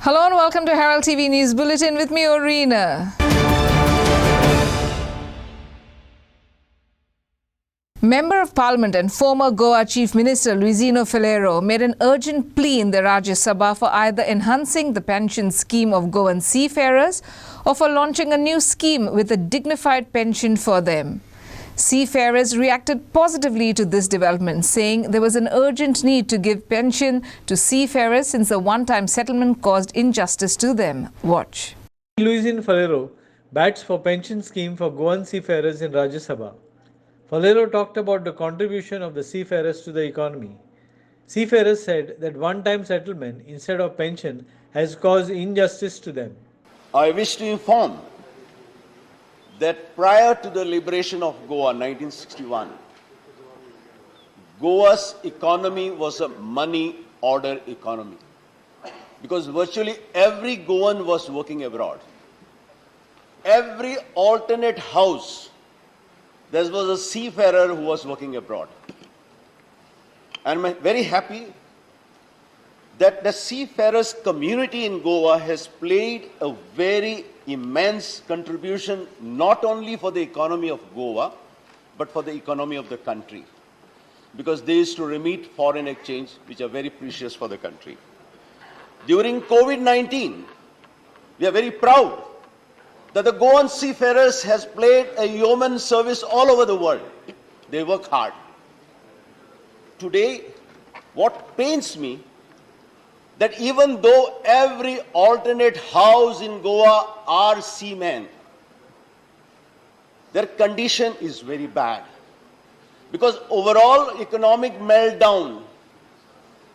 Hello and welcome to Herald TV News Bulletin with me, Orina. Member of Parliament and former Goa Chief Minister Luisino Filero made an urgent plea in the Rajya Sabha for either enhancing the pension scheme of Goan seafarers or for launching a new scheme with a dignified pension for them. Seafarers reacted positively to this development, saying there was an urgent need to give pension to seafarers since the one-time settlement caused injustice to them. Watch. Luisino Filero bats for pension scheme for Goan seafarers in Rajya Sabha. Filero talked about the contribution of the seafarers to the economy. Seafarers said that one-time settlement instead of pension has caused injustice to them. I wish to inform that prior to the liberation of Goa, 1961, Goa's economy was a money order economy because virtually every Goan was working abroad. Every alternate house, there was a seafarer who was working abroad. And I'm very happy that the seafarers community in Goa has played a very immense contribution not only for the economy of Goa, but for the economy of the country. Because they used to remit foreign exchange, which are very precious for the country. During COVID-19, we are very proud that the Goan seafarers has played a yeoman service all over the world. They work hard. Today, what pains me, that even though every alternate house in Goa are seamen, their condition is very bad. Because overall economic meltdown,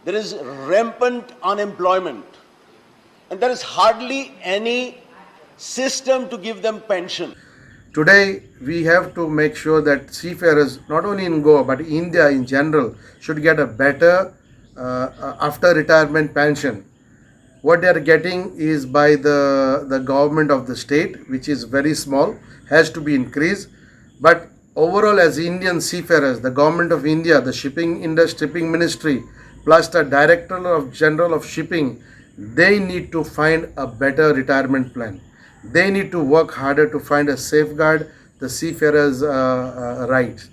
there is rampant unemployment, and there is hardly any system to give them pension. Today, we have to make sure that seafarers, not only in Goa, but India in general, should get a better after retirement pension. What they are getting is by the government of the state, which is very small, has to be increased. But overall, as Indian seafarers, the government of India, the shipping industry, shipping ministry, plus the director of general of shipping, they need to find a better retirement plan. They need to work harder to find a safeguard the seafarers' rights.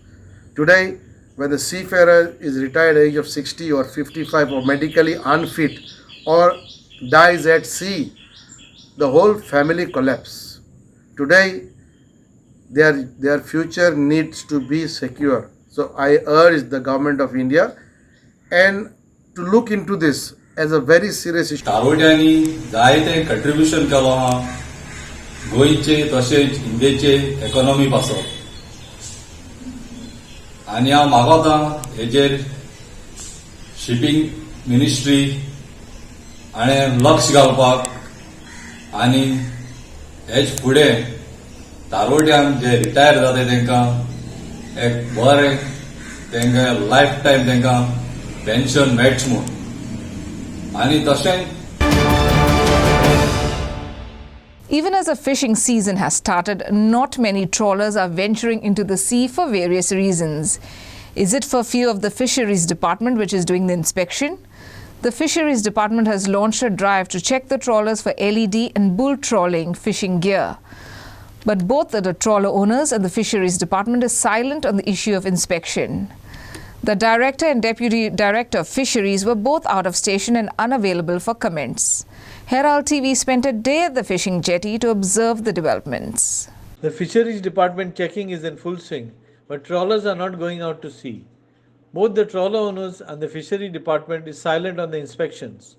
Today, when the seafarer is retired at the age of 60 or 55 or medically unfit or dies at sea, the whole family collapses. Today, their future needs to be secure. So I urge the government of India and to look into this as a very serious issue. तारोड्यांनी जायते contribution केलो हा गोंयचे तशेंच इंडियेचे economy पासो आनी हांव मागोता हेजेर shipping ministry हाणें लक्ष घालपाक आनी हेज फुडें तारोड्यांक जे रिटायर जाता तांकां एक बरें तांकां लायफ टायम तांकां पेन्शन मेळचें म्हूण आनी तशेंच. Even as the fishing season has started, not many trawlers are venturing into the sea for various reasons. Is it for fear of the Fisheries Department, which is doing the inspection? The Fisheries Department has launched a drive to check the trawlers for LED and bull trawling fishing gear. But both the trawler owners and the Fisheries Department is silent on the issue of inspection. The Director and Deputy Director of Fisheries were both out of station and unavailable for comments. Herald TV spent a day at the fishing jetty to observe the developments. The Fisheries Department checking is in full swing, but trawlers are not going out to sea. Both the trawler owners and the Fisheries Department is silent on the inspections.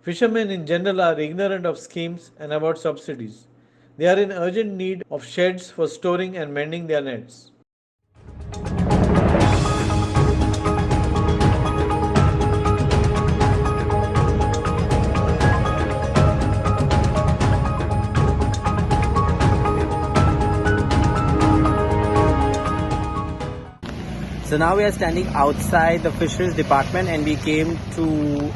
Fishermen in general are ignorant of schemes and about subsidies. They are in urgent need of sheds for storing and mending their nets. So now we are standing outside the Fisheries Department and we came to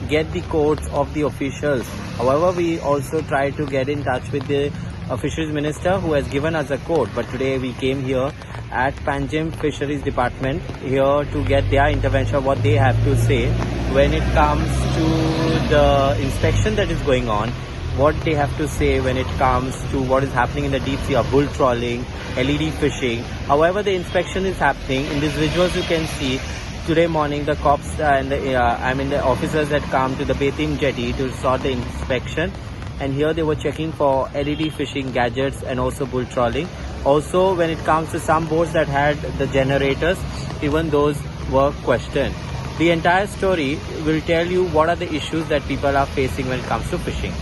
get the codes of the officials. However, we also tried to get in touch with the a fisheries minister who has given us a quote, but today we came here at Panjim Fisheries Department here to get their intervention, what they have to say when it comes to the inspection that is going on, what they have to say when it comes to what is happening in the deep sea of bull trawling, LED fishing. However, the inspection is happening. In these visuals you can see today morning the cops and the officers had come to the Betim jetty to start the inspection, and here they were checking for LED fishing gadgets and also bull trawling. Also, when it comes to some boats that had the generators, even those were questioned. The entire story will tell you what are the issues that people are facing when it comes to fishing.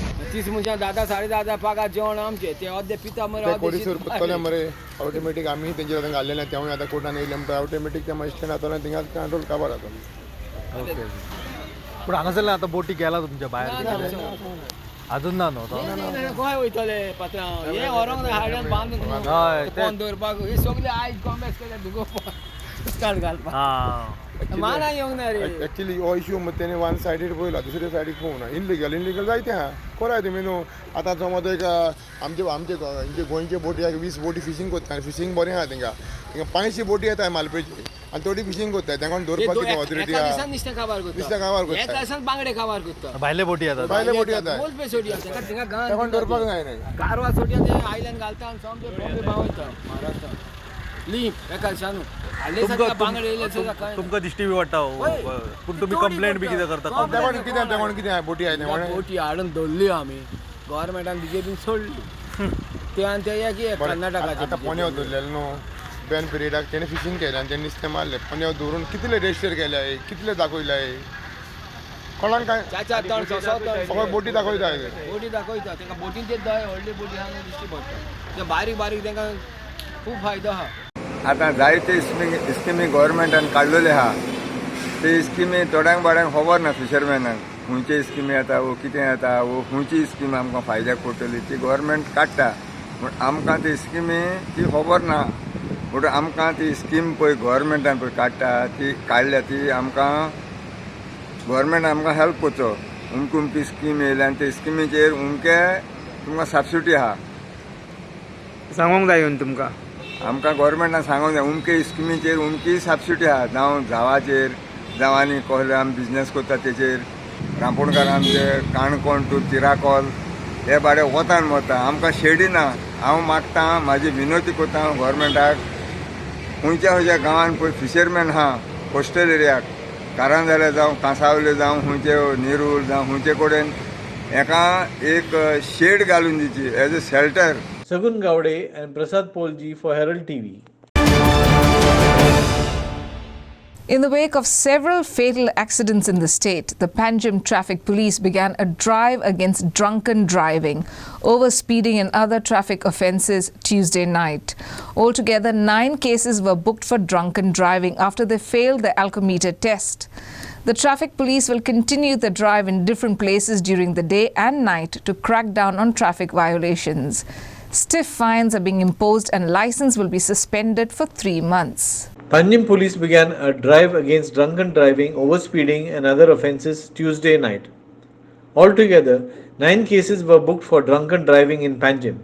Automatic आम्ही त्यांच्या हातांत घाल्लेले ना त्यामुळे आता कोर्टान येयले म्हणटा automatic त्या magistrate हातान थिंगा कंट्रोल काबार जाता. ओके पूण हांगासरल्यान आतां बोटी गेला तुमच्या भायर अजून ना न्हू गोंय वयतले पात्रांव हे व्हरोंक ना हाड्यान बांदून फोन दवरपाक हे सगळे आयज कॉम्बॅक्स केल्या दुगो घालपाक माना येवंक ना रे. एक्चुअली हो इश्यू तेणे वन सायडीड पळयला दुसरे सायडीक पळोवना. इनलिगल जायते आहा कोराय तुमी न्हू. आतां समज एक आमचे गोंयचे बोटी 20 बोटी फिशींग कोत्ता. फिशींग बरें आहा थिंगा 500 बोटी येताय मालपेची आनी थोडी फिशींग कोत्ताय. तांकां दवरपाक कितें ऑथॉरिटी आहा नुस्तें काबार कोत्ता. दिसान बांगडे काबार कोत्ता. भायले बोटी येतात. भायले बोटी येताय मोलपे सोडी आसा थिंगा तांकां दवरपाक जायना. कारवा सोडी आयल्यान घालता आनी समजे बॉम्बे पावयता महाराष्ट्रान लीप एका दिसानू हाडले सगळ्या बांगडे येयले सगळ्या तुमकां दिश्टी बी वाडटा पूण तुमी कंप्लेंट बी कितें करता? कितें बोटी आहाय बोटी हाडून दवरली आमी गव्हर्मेंटान बीजेपीन सोडली ते आनी ते एक कर्नाटकाचे आतां पोन्याव दवरलेले न्हू. बॅन पिरियडाक तेणे फिशींग केलें आनी तेणे नुस्तें मारलें. पोन्याव दवरून कितले रेजिस्टर केल्याय कितले दाखयल्याय कोणाक काय फकत बोटी दाखयता. बोटी दाखयता तांकां बोटीन ते व्हडली बोटी आहा दिश्टी पडटा. ते बारीक बारीक तांकां खूब फायदो आहा. आतां जायते स्किमी गव्हर्मेंटान काडलेले आहा. ते स्किमी थोड्यांक बाड्यांक खबर ना फिशरमॅनांक खंयचे स्किमी येता वो कितें येता वो खंयची स्कीम आमकां फायद्याक पडटली ती गव्हर्मेंट काडटा. पूण आमकां ती स्किमी ती खबर ना. पूण आमकां ती स्कीम पळय गव्हर्मेंटान पळय काडटा ती काडल्या ती आमकां गव्हर्मेंट आमकां हेल्प करचो. उमकी स्कीम येयल्या आनी ते स्किमीचेर उमके तुमकां सबसिडी आहा. सांगूंक जाय तुमकां आमकां गव्हर्मेंटान सांगूंक जाय उमके स्किमीचेर उमकी सबसिडी आहा. जावं जावाचेर जावांनी कसले आमी बिजनेस करता तेचेर रांपोणकार आमचे काणकोण टू तिराकोल हे बाडे वतान वता. आमकां शेडी ना. हांव मागतां म्हाजी विनोती करता गव्हर्मेंटाक खंयच्या खंयच्या गांवांत पळय फिशरमॅन आहा कोस्टल एरियाक कारांजाले जावं कांसावले जावं खंयचे नेरूल जावं खंयचे कडेन हेका एक शेड घालून दिवची as a shelter. Sagun Gowde and Prasad Polji for Herald TV. In the wake of several fatal accidents in the state, the Panjim Traffic Police began a drive against drunken driving, overspeeding and other traffic offences Tuesday night. Altogether, 9 cases were booked for drunken driving after they failed the alcometer test. The traffic police will continue the drive in different places during the day and night to crack down on traffic violations. Stiff fines are being imposed and license will be suspended for 3 months. Panjim police began a drive against drunken driving, overspeeding and other offences Tuesday night. Altogether, 9 cases were booked for drunken driving in Panjim.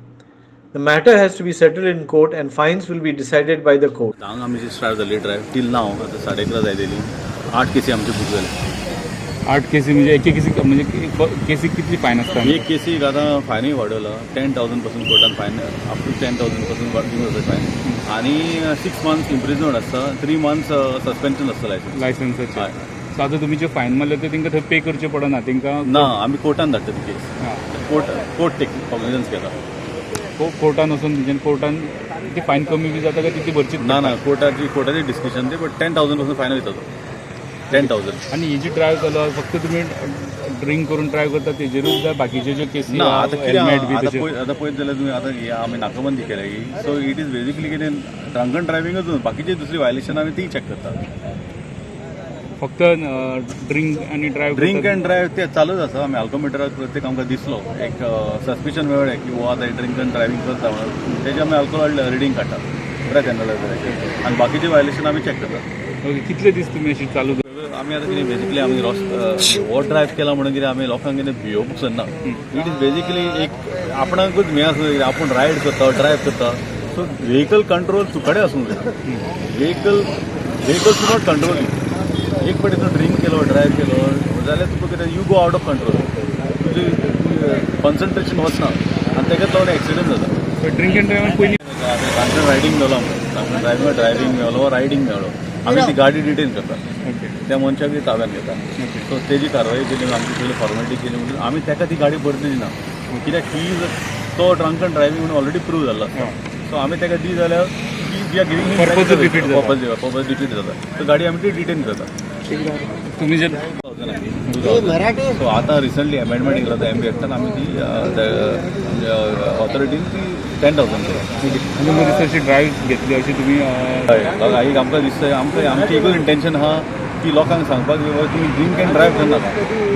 The matter has to be settled in court and fines will be decided by the court. आमी जी start जाली drive till नाव आतां 11:30 जायलेली 8 केसी आमचे book जाले. 8 केसी म्हणजे एक केसी म्हणजे केसीक कितली fine आसता? एक केसीक आतां फायनूय वाडयला 10,000 पासून कोर्टान फायन अप टू 10,000 पासून दिवंक जाता फायन आनी 6 मंथ्स इम्प्रिजमेंट आसता 3 मंथ्स सस्पेन्शन आसता लायसन्साचे. सो आतां तुमी जे फायन मारले ते तांकां थंय पे करचे पडना तांकां? ना आमी कोर्टान धाडटा ती केस. कोर्ट टेक कॉग्निजन्स घेता. कोर्टान वचून तेंच्यानी कोर्टान ती फायन कमी बी जाता काय तितली भरची? ना कोर्टाची डिस्कशन ते बट 10,000 पासून फायन वयता तो 10,000. आणि ही जी ड्रायव्ह केलो फक्त तुम्ही ड्रिंक करून ड्रायव्ह करता तेजेरूच जाय बाकीचे जे केसी ना आतां पळयत जाल्यार तुमी आतां आमी नाकाबंदी केल्या ही सो इट इज बेजिकली कितें ड्रंकन ड्रायव्हिंगूच बाकीची दुसरी वायलेशन आमी ती चॅक करता. फक्त ड्रिंक अँड ड्रायव्ह ते चालूच आसा. आमी अल्कोमिटराक प्रत्येक आमकां दिसलो एक सस्पिशन मेळ्ळें की वो आतां ड्रिंक अँड ड्रायव्हिंग करता म्हणून तेजे आमी अल्कोहोल रिडींग काडटा ड्रग एनालायझराचेर आनी बाकीची वायलेशन आमी चॅक करता. ओके कितले दीस तुमी अशी चालू आमी आतां कितें बेजिकली आमी हो ड्रायव्ह केला म्हणून कितें आमी लोकांक कितें भियोवूंक सोदना. इट इज बेजिकली एक आपणाकूच हें आसूं आपूण रायड करता ड्रायव्ह करता सो व्हेकल कंट्रोल तुकडे आसूंक जाय vehicle to not control you एक फावटी तूं ड्रिंक केलो ड्रायव्ह केलो जाल्यार तुका कितें you go out of control तुजें कॉन्सन्ट्रेशन वचना आनी ताकाच लागून एक्सिडंट जाता ड्रिंक एंड ड्रायव्ह पयलीं तांकां रायडींग मेळलो तांकां ड्रायव्हींग मेळलो रायडींग मेळलो आमी ती गाडी डिटेन करता त्या मनशाकूय ताब्यात घेता सो तेजी कारवाई केली आमची पयली फॉर्मेलिटी केली म्हणून आमी ताका ती गाडी परती दिना कित्याक ही तो ड्रंक एंड ड्रायव्हींग म्हणून ऑलरेडी प्रूव जाल्लो सो आमी ताका दी जाल्यार we are giving purpose defeat जाता सो गाडी आमी ती डिटेन करता तुम्ही जे सो आतां रिसंटली अमेंडमेंट केला त्या एमबी एक्टान आमी ती ऑथॉरिटीन ती 10,000 केला तशी ड्रायव्ह घेतली अशी तुम्ही एक आमकां दिसता आमची एकूच इंटेंशन आहा की लोकांक सांगपाक तुमी ड्रिंक एंड ड्रायव्ह करनाका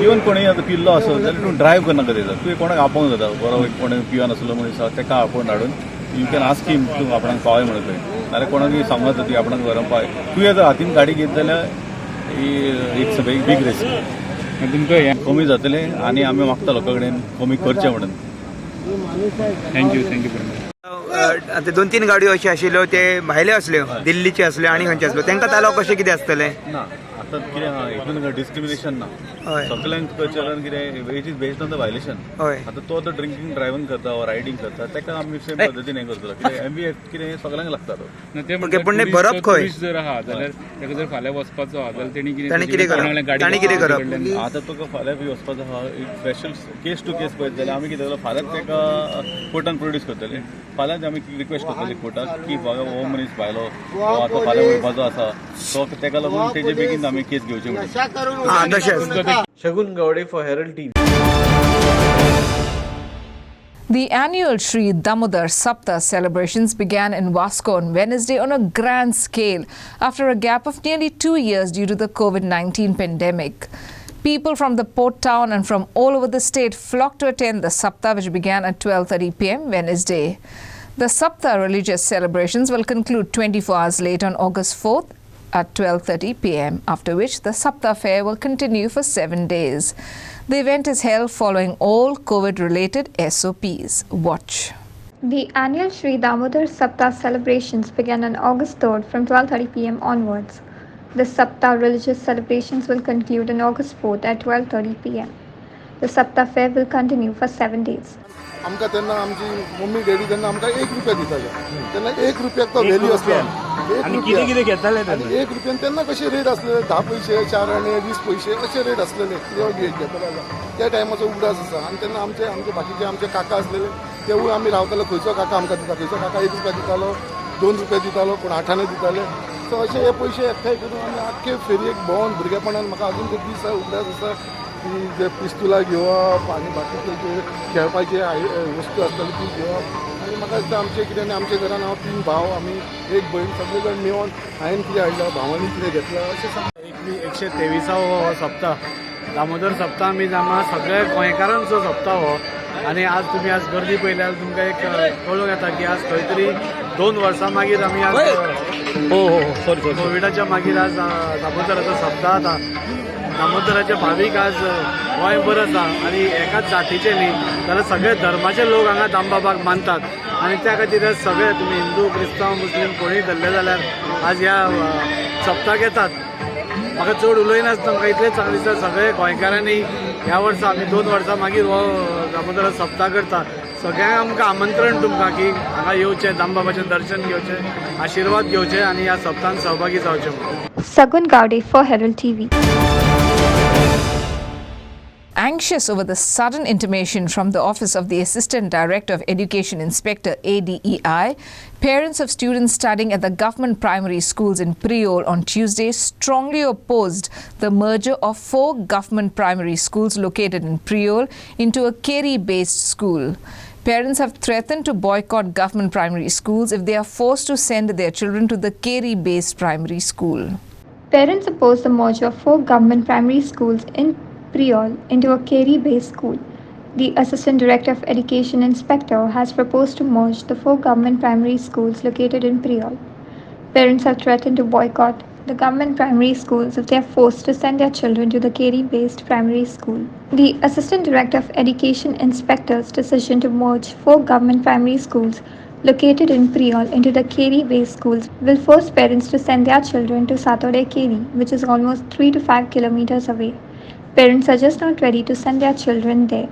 इवन कोणूय आतां पिल्लो आसत जाल्यार तूं ड्रायव्ह करनाका तेजा तुवें कोणाक आपोवंक जाता बरो कोणें पिवन आसलो मनीस आसा ताका आपोवन हाडून यू कॅन आस्क हिम तूं आपणाक पावय म्हणून थंय नाल्यार कोणाकय सांगत ती आपणाक व्हरून पावय तुवें जर हातीन गाडी घेत जाल्यार इट्स अ बीग रिस्क तुमकां कमी जातलें आनी आमी मागता लोकां कडेन कमी करचें म्हणून थँक्यू व्हेरी मच आतां 2-3 गाडयो अश्यो आशिल्ल्यो ते भायले असल्यो दिल्लीचे असल्यो आनी खंयचे असल्यो तांकां तालो कशें कितें आसतलें ना आतां कितें आहा हितून डिस्क्रिमिनेशन ना सगळ्यांक कल्चरान कितें it is based on the violation आतां तो जर ड्रिंकींग ड्रायव्हिंग करता वा रायडींग करता ताका आमी सेम पद्दतीन हें करतलो कित्याक एमबी एक्ट कितें सगळ्यांक लागता तो पण बरोच खंय जर आहा जाल्यार ताका जर फाल्यां वचपाचो आहा जाल्यार तेणी कितें करप आतां तुका फाल्यां बी वचपाचो आहा स्पेशल केस टू केस पळयत जाल्यार आमी कितें करतलो फाल्यांच ताका कोर्टान प्रोड्यूस करतले फाल्यांच आमी रिक्वेस्ट करतले कोर्टाक की बाबा हो मनीस भायलो आतां फाल्यां वयपाचो आसा सो ताका लागून तेजे बेगीन आमी केस घेवचे म्हणून शगुन Gawde for Herald TV. The annual Sri Damodar Sapta celebrations began in Vasco on Wednesday on a grand scale after a gap of nearly 2 years due to the COVID-19 pandemic. People from the port town and from all over the state flocked to attend the Sapta, which began at 12:30 p.m. Wednesday. The Sapta religious celebrations will conclude 24 hours later on August 4th at 12:30 p.m., after which the Sapta fair will continue for 7 days. The event is held following all COVID-related SOPs. Watch. The annual Sri Damodar Sapta celebrations began on August 3rd from 12:30 p.m. onwards. The Sapta religious celebrations will conclude on August 4th at 12:30 p.m. The Sapta fair will continue for 7 days. आमकां तेन्ना आमची mummy daddy तेन्ना आमकां 1 रुपया दिताले तेन्ना 1 रुपयाक तो व्हॅल्यू आसलो कितें घेताले 1 रुपयान तेन्ना कशे रेट आसलेले 10 पैसे 4 आणे 20 पैसे अशे रेट आसलेले घेतले त्या टायमाचो उगडास आसा आनी तेन्ना आमचे बाकीचे आमचे काका आसलेले तेवूय आमी रावताले खंयचो काका आमकां दिता खंयचो काका 1 रुपया दितालो 2 रुपया दितालो कोण 8 आणे दिताले सो अशे हे पयशे एकठांय करून आमी आख्खे फेरयेक भोंवन भुरगेपणान म्हाका अजून ते दीस उगडास आसा की जे पिस्तुलां घेवप आनी बाकीचे जे खेळपाचे वस्तू आसताल्यो ती घेवप आनी म्हाका दिसता आमचे कितें आमच्या घरान हांव 3 भाव आमी 1 भयण सगळे जाण मेळोन हांवें कितें हाडलो भावांनी कितें घेतलं अशें 123 सप्ता दामोदर सप्ता आमी आमकां सगळे गोंयकारांचो सप्ता हो आनी आज तुमी आज गर्दी पळयल्यार तुमकां एक कळूंक येता की आज खंय तरी 2 वर्सां मागीर आमी आज सॉरी कोविडाच्या मागीर आज दामोदराचो सप्ता जाता दामोदराचे भावीक आज गोंयभर आसा आनी एकाच जातीचे न्ही जाल्यार सगळे धर्माचे लोक हांगा दामबाबाक मानतात आनी त्या खातीर सगळे तुमी हिंदू क्रिस्तांव मुस्लीम कोणीय धरले जाल्यार आज ह्या सप्ताक येतात म्हाका चड उलयनासतना म्हाका इतलेंच सांग दिसता सगळे गोंयकारांनी ह्या वर्सा आमी 2 वर्सां मागीर हो दामोदर सप्ता करता सगळ्यांक आमकां आमंत्रण तुमकां की हांगा येवचें दामबाबाचें दर्शन घेवचें आशिर्वाद घेवचे आनी ह्या सप्तान सहभागी जावचें. Sagun Gowde for Herald TV. Anxious over the sudden intimation from the Office of the Assistant Director of Education Inspector ADEI, parents of students studying at the government primary schools in Priol on Tuesday strongly opposed the merger of 4 government primary schools located in Priol into a Keri-based school. Parents have threatened to boycott government primary schools if they are forced to send their children to the Keri-based primary school. Parents oppose the merger of 4 government primary schools in Priol into a Keri-based school. The Assistant Director of Education Inspector has proposed to merge the 4 government primary schools located in Priol. Parents have threatened to boycott the government primary schools if they are forced to send their children to the Keri-based primary school. The Assistant Director of Education Inspector's decision to merge 4 government primary schools located in Priol into the Keri-based schools will force parents to send their children to Satode Keri, which is almost 3 to 5 kilometers away. Parents are just not ready to send their children there,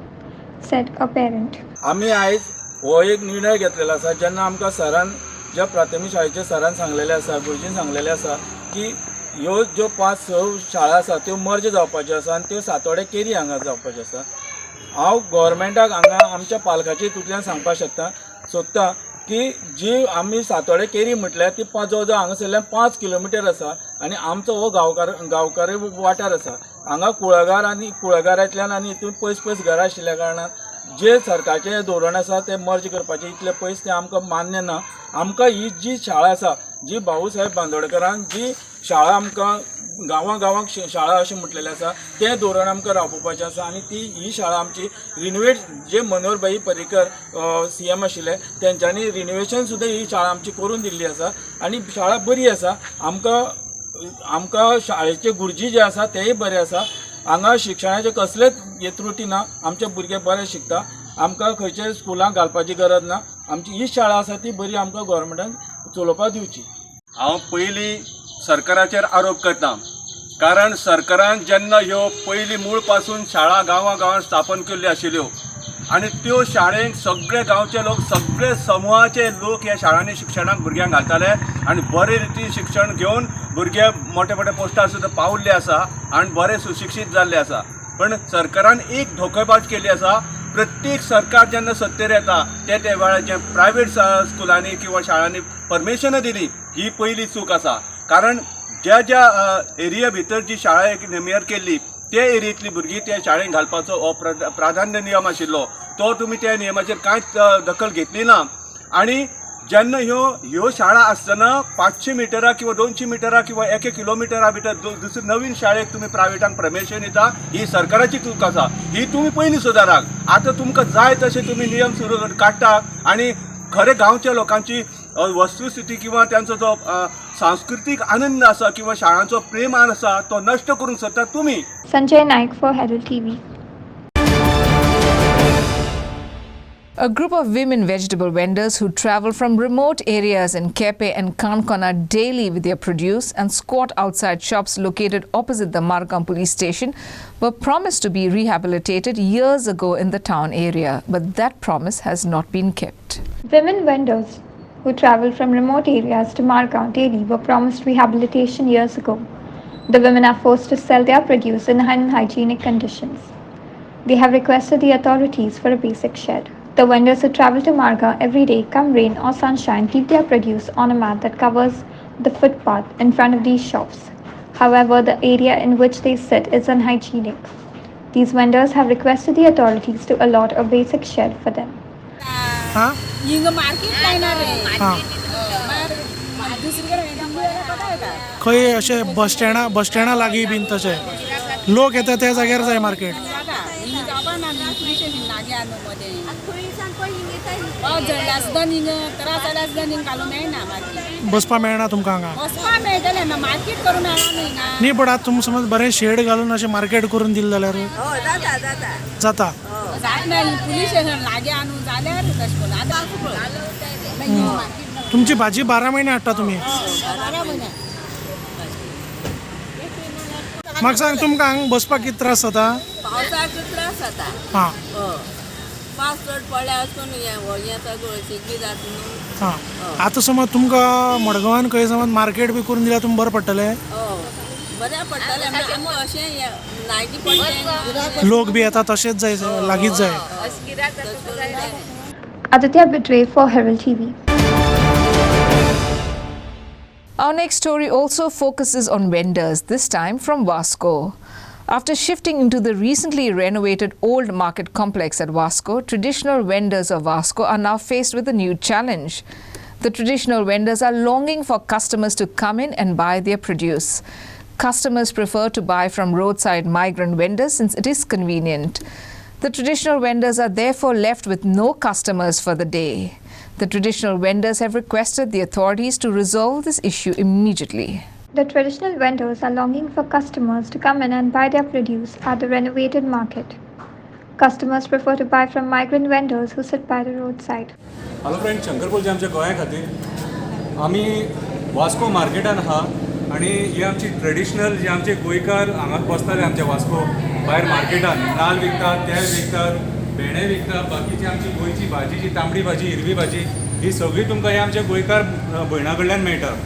said a parent. आम्ही आज हो एक निर्णय घेतलेलो आसा जेन्ना आमकां सरान ज्या प्राथमीक शाळेच्या सरान सांगलेलें आसा गुरुजीन सांगलेलें आसा की ह्यो ज्यो 5-6 शाळा आसा त्यो मर्ज जावपाच्यो आसा आनी त्यो सातोडे केरी हांगा जावपाच्यो आसा. हांव गव्हर्मेंटाक हांगा आमच्या पालकाच्या हितूंतल्यान सांगपाक सोदता की जी आमी सातोडे केरी म्हटल्यार ती जवळ जवळ हांगासरल्यान 5 किलोमिटर आसा आनी आमचो हो गांवकारी वाठार आसा. हांगा कुळागर आनी कुळागरांतल्यान आनी हितून पयस घरां आशिल्ल्या कारणान जे सरकारचें धोरण आसा तें मर्ज करपाचें इतलें पयस तें आमकां मान्य ना. आमकां ही जी शाळा आसा जी भाऊसाहेब बांदोडकरान जी शाळा आमकां गांवांक शाळा अशें म्हटलेलें आसा तें धोरण आमकां राबोवपाचें आसा आनी ही शाळा आमची रिनोवेट जे मनोहरभाई पर्रीकर CM आशिल्ले तेंच्यांनी रिनोवेशन सुद्दां ही शाळा आमची करून दिल्ली आसा आनी शाळा बरी आसा. आमकां शाळेचे गुरुजी जे आसा तेय बरे आसा. हांगा शिक्षणाचे कसलेच त्रुटी ना. आमचे भुरगे बरे शिकता. आमकां खंयच्या स्कुलांक घालपाची गरज ना. आमची ही शाळा आसा ती बरी आमकां गव्हर्मेंटान चलोवपाक दिवची. हांव पयलीं सरकाराचेर आरोप करता कारण सरकारान जेन्ना ह्यो पयलीं मूळ पासून शाळा गांवां स्थापन केल्ल्यो आशिल्ल्यो आनी त्यो शाळेंत सगळे गांवचे लोक सगळे समूहाचे लोक ह्या शाळांनी शिक्षणाक भुरग्यांक घालताले आनी बरे रितीन शिक्षण घेवन भुरगे मोठे पोस्टार सुद्दां पावल्ले आसा आनी बरे सुशिक्षीत जाल्ले आसा. पण सरकारान एक धोकेबाज केली आसा. प्रत्येक सरकार जेन्ना सत्तेर येता त्या वेळार जे प्रायवेट स्कुलांनी किंवा शाळांनी परमिशनां दिली ही पयली चूक आसा. कारण ज्या एरिया भितर जी शाळा एक नेमियर केल्ली त्या एरियेंतली भुरगीं त्या शाळेंत घालपाचो हो प्राधान्य नियम आशिल्लो तो तुमी त्या नियमाचेर कांयच दखल घेतली ना. आनी जेन्ना ह्यो शाळा आसतना 500 मिटरां किंवा 200 मिटरां किंवा 1 किलोमिटरा भितर दुसरी नवीन शाळेक तुमी प्रायवेटांक परमिशन दिता ही सरकाराची चूक आसा. ही तुमी पयलीं सुदाराक. आतां तुमकां जाय तशे तुमी नियम सुरू काडटा आनी खरे गांवच्या लोकांची वस्तुस्थिती किंवा त्यांचा जो सांस्कृतिक आनंद आसा किंवा शाळांचो प्रेम आसा तो नष्ट करूंक सोदता तुम्ही. संजय नायक for Herald TV. A group of women vegetable vendors who travel from remote areas in Kepe and Kankona daily with their produce and squat outside shops located opposite the Margam police station were promised to be rehabilitated years ago in the town area, but that promise has not been kept. Women vendors who travel from remote areas to Margam daily were promised rehabilitation years ago. The women are forced to sell their produce in unhygienic conditions. They have requested the authorities for a basic shed. The vendors who travel to Marga every day, come rain or sunshine, keep their produce on a mat that covers the footpath in front of these shops. However, the area in which they sit is unhygienic. These vendors have requested the authorities to allot a basic shed for them. खंय अशें बस स्टँडा लागीं been तशें लोक येता त्या जाग्यार जाय मार्केट. बसपा मेळना तुमकां हांगा न्ही. बट आतां तुमकां समज बरें शेड घालून अशें मार्केट करून दिलें जाल्यार जाता. तुमची भाजी 12 म्हयने हाडटा तुमी. म्हाका सांग तुमकां हांगा बसपाक कितें त्रास जाता? हां आतां समज तुमकां मडगांवान खंय समज मार्केट बी करून दिल्यार तुमकां बरें पडटलें. लोक बी येता तशेंच जाय लागींच जाय. Aditya Bidre for Herald TV. Our next story also focuses on vendors, this time from Vasco. After shifting into the recently renovated old market complex at Vasco, traditional vendors of Vasco are now faced with a new challenge. The traditional vendors are longing for customers to come in and buy their produce. Customers prefer to buy from roadside migrant vendors since it is convenient. The traditional vendors are therefore left with no customers for the day. The traditional vendors have requested the authorities to resolve this issue immediately. The traditional vendors are longing for customers to come in and buy their produce at the renovated market. Customers prefer to buy from migrant vendors who sit by the roadside. Hello friend, शंकरपूरचे आमच्या गोंया खातीर आमी Vasco मार्केटान आहा आनी ही आमची traditional जे आमचे गोंयकार हांगा बसताले आमच्या वास्को भायर मार्केटान नाल्ल विकतात, तेल विकतात, भेंडे विकतात, बाकीची आमची गोंयची भाजी जी तांबडी भाजी, हिरवी भाजी ही सगळी तुमकां हे आमच्या गोंयकार भयणां कडल्यान मेळटा.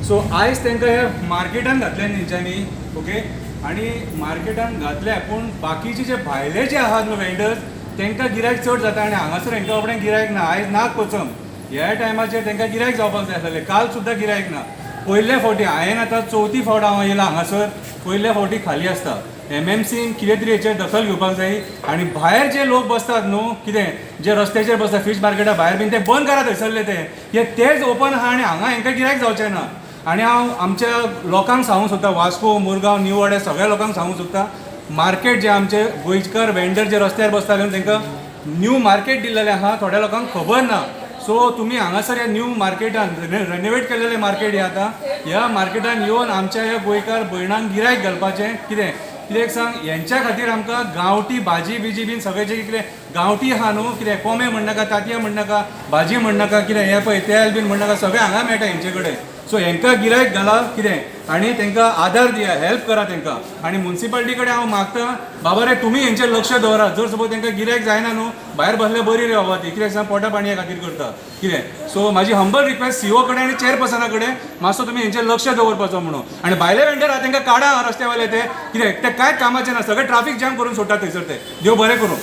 सो आयज तांकां हे मार्केटान घातले तेंच्यांनी, ओके, आनी मार्केटान घातले पूण बाकीचे जे भायले जे आहात न्हू वेंडर्स तांकां गिरायक चड जाता आनी हांगासर हांकां बाबडे गिरायक ना. आयज नाक कोचम ह्या टायमाचेर तांकां गिरायक जावपाक जाय आसलें. काल सुद्दां गिरायक ना. पयले फावटी हांवें आतां चवथी फावट हांव येयला हांगासर. पयले फावटी खाली आसता. MMCन कितें तरी हेचेर दखल घेवपाक जाय आनी भायर जे लोक बसतात न्हू, कितें जे रस्त्याचेर बसतात फीश मार्केटा भायर बीन ते बंद करा थंयसरले तेच ओपन आहा आनी हांगा हांकां गिरायक जावचें ना. आनी हांव आमच्या लोकांक सांगूंक सोदता, वास्को, मुरगांव, न्यू वाड्यार सगळ्या लोकांक सांगूंक सोदता, मार्केट जे आमचे गोंयकार वेंडर जे रस्त्यार बसताले तांकां न्यू मार्केट दिल्लेलें आहा, थोड्या लोकांक खबर ना. सो तुमी हांगासर ह्या न्यू मार्केटान रेनोवेट केल्लेलें मार्केट हें आतां ह्या मार्केटान येवन आमच्या ह्या गोंयकार भयणांक गिरायक घालपाचें. कित्याक सांग, हेंच्या खातीर आमकां गांवठी भाजी बिजी बीन सगळें जें कितें गांवठी आहा न्हू, कितें कोंबे म्हणनाका, तांतयां म्हणनाका, भाजी म्हणनाका, कितें हें पळय तेल बीन म्हणनाका सगळें हांगा मेळटा हेंचे कडेन. सो हांकां गिरायक घाला कितें आनी तांकां आदार दिया, हेल्प करा तांकां. आनी म्युन्सिपाल्टी कडेन हांव मागता, बाबा रे तुमी हेंचेर लक्ष दवरा. जर सपोज तांकां गिरायक जायना न्हू, भायर बसल्यार बरी रे बाबा ती, कित्याक सांग पोटा पाणया खातीर करता कितें. सो म्हाजी हंबल रिक्वेस्ट CO कडेन आनी चेअरपर्सना कडेन मातसो तुमी हेंचेर लक्ष दवरपाचो म्हणून. आनी भायले वेंडर आहा तांकां काडा रस्त्यावयले ते, कित्याक ते कांय कामाचें ना, सगळें ट्राफीक जाम करून सोडटा थंयसर ते. देव बरें करूं.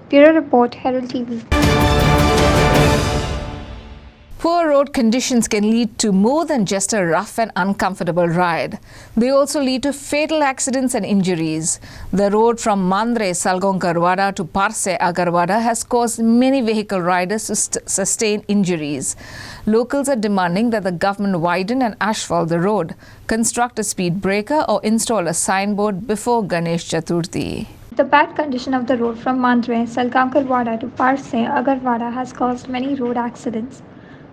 Bureau Report, Herald TV. Poor road conditions can lead to more than just a rough and uncomfortable ride. They also lead to fatal accidents and injuries. The road from Mandre Salgaon-Garwada to Parse Agarwada has caused many vehicle riders to sustain injuries. Locals are demanding that the government widen and asphalt the road, construct a speed breaker or install a signboard before Ganesh Chaturthi. The bad condition of the road from Mandre Salgaon-Garwada to Parse Agarwada has caused many road accidents.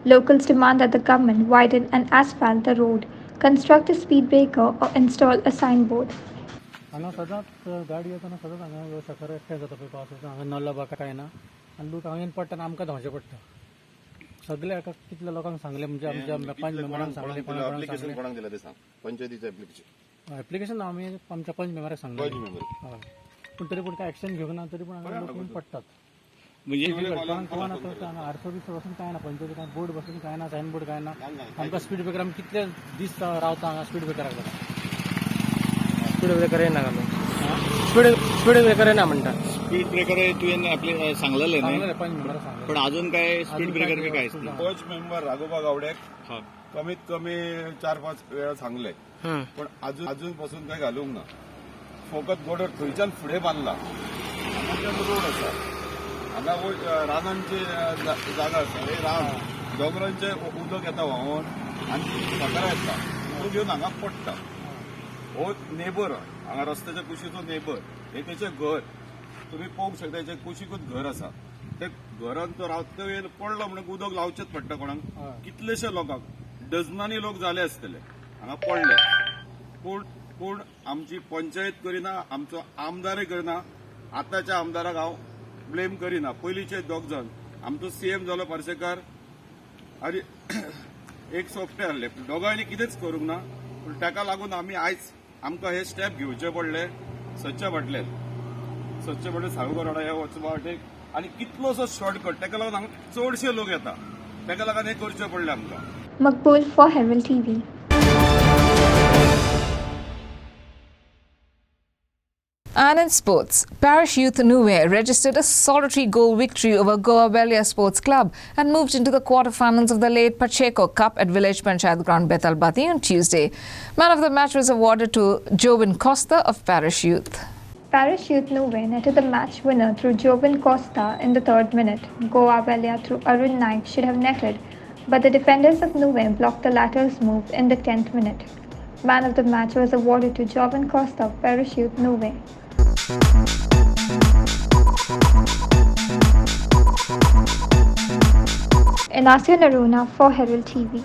Locals demand that the government widen and asphalt the road, construct a speed breaker or install a signboard. हांगा सदांच गाडी येताना सदांच हांगा सकरा एकठांय जाता पळय पावसाचो, हांगा नल्ला बाका काय ना आनी लोक हांगा येवन पडटा आमकां धांवचें पडटा. सगळे हाका कितल्या लोकांक सांगले, म्हणजे आमच्या पंच मेंबरांक सांगले, कोणाक दिलें तें सांग. पंचायतीचें एप्लिकेशन आमी आमच्या पंच मेंबराक सांगले. हय, पूण तरी पूण काय एक्शन घेवंक ना, तरी पूण हांगा लोक येवन पडटात. म्हणजे आरसो बिरसो बसून काय ना, पंचायती काय बोर्ड बसून काय ना, सायन बोर्ड काय ना. आमकां स्पीड ब्रेकर आमी कितले दीस रावता हांगा स्पीड ब्रेकराक जाता. स्पीड ब्रेकर येना आमी, स्पीड ब्रेकर येना म्हणटा. स्पीड ब्रेकर तुवें सांगलेलें न्ही, पण अजून काय स्पीड ब्रेकर बी कांयच ना. कोच मेंबर राघोबा गावड्याक कमीत कमी 4-5 वेळा सांगले, पण अजून पासून काय घालूंक ना. फकत गोडर थंयच्यान फुडें बांदला. रोड आसा हांगा, रानांचे जागा आसा, हे रान दोंगरांचे उदक येता व्हांवून आनी सकरा येता, तो घेवन हांगा पडटा. हो नेबर हांगा रस्त्याच्या कुशीचो नेबर, हे तेचें घर तुमी पळोवंक शकता. हेचें कुशीकूच घर आसा. ते घरान तो रावता वेळ पडलो म्हणून उदक लावचेच पडटा कोणाक. कितलेशे लोकांक, डझनांनी लोक जाले आसतले हांगा पडले. पूण आमची पंचायत करिना, आमचो आमदारय करिना. आतांच्या आमदाराक हांव ब्लेम करिना. पयलींचे दोग जण, आमचो CM जालो पार्सेकार आनी एक सोपटे आहले, दोगांयनी कितेंच करूंक ना. पूण ताका लागून आमी आयज आमकां हे स्टेप घेवचे पडले. स्वच्छ म्हटले साळगांव रोडा हे वचपा वाटेक आनी कितलोसो शॉर्टकट, ताका लागून हांगा चडशे लोक येता. ताका लागून हे करचें पडलें आमकां. Maqbool for Herald TV. And in sports, Parish Youth Nuwe registered a solitary goal victory over Goa Belia Sports Club and moved into the quarterfinals of the late Pacheco Cup at Village Panchayat Ground Betalbati on Tuesday. Man of the match was awarded to Jobin Costa of Parish Youth. Parish Youth Nuwe netted the match winner through Jobin Costa in the 3rd minute. Goa Belia through Arun Naik should have netted, but the defenders of Nuwe blocked the latter's move in the 10th minute. Man of the match was awarded to Jobin Costa of Parish Youth Nuwe. Inacio Naruna for Herald TV.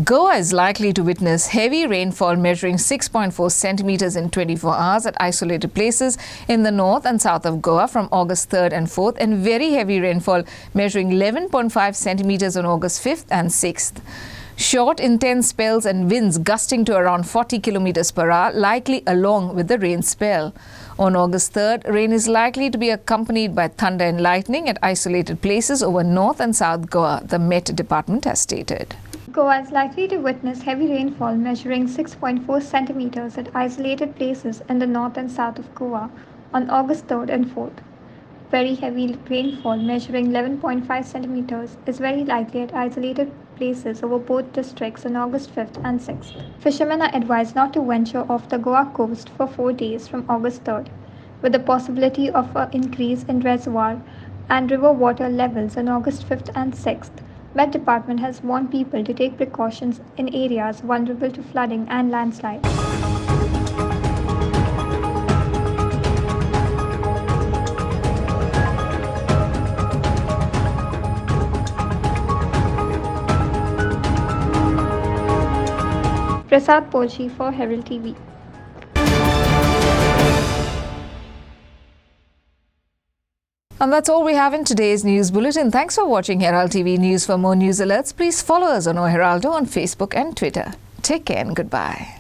Goa is likely to witness heavy rainfall measuring 6.4 centimeters in 24 hours at isolated places in the north and south of Goa from August 3rd and 4th, and very heavy rainfall measuring 11.5 centimeters on August 5th and 6th. Short, intense spells and winds gusting to around 40 kilometers per hour likely along with the rain spell. On August 3rd, rain is likely to be accompanied by thunder and lightning at isolated places over North and South Goa, the Met Department has stated. Goa is likely to witness heavy rainfall measuring 6.4 centimeters at isolated places in the north and south of Goa on August 3rd and 4th. Very heavy rainfall measuring 11.5 centimeters is very likely at isolated places over both districts on August 5th and 6th. Fishermen are advised not to venture off the Goa coast for 4 days from August 3rd, with the possibility of an increase in reservoir and river water levels on August 5th and 6th. Met Department has warned people to take precautions in areas vulnerable to flooding and landslides. Prasad Pochi for Herald TV. And that's all we have in today's news bulletin. Thanks for watching Herald TV News. For more news alerts, please follow us on Heraldo on Facebook and Twitter. Take care and goodbye.